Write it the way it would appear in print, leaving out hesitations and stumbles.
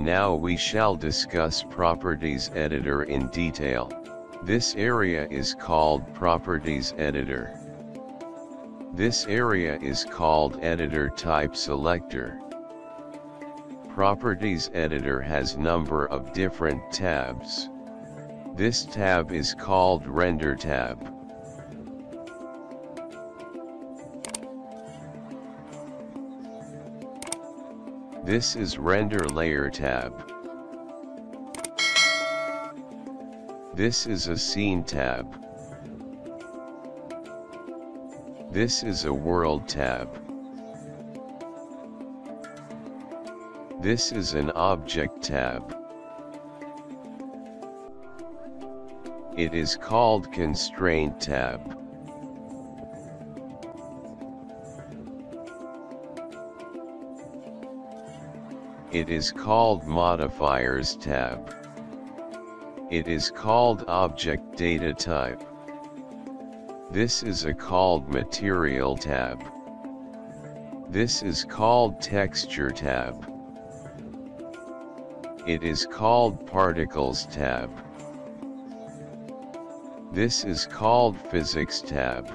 Now we shall discuss Properties Editor in detail. This area is called Properties Editor. This area is called Editor Type Selector. Properties Editor has number of different tabs. This tab is called Render tab. This is Render Layer tab. This is a Scene tab. This is a World tab. This is an Object tab. It is called Constraint tab. It is called Modifiers tab. It is called Object Data Type. This is called Material tab. This is called Texture tab. It is called Particles tab. This is called Physics tab.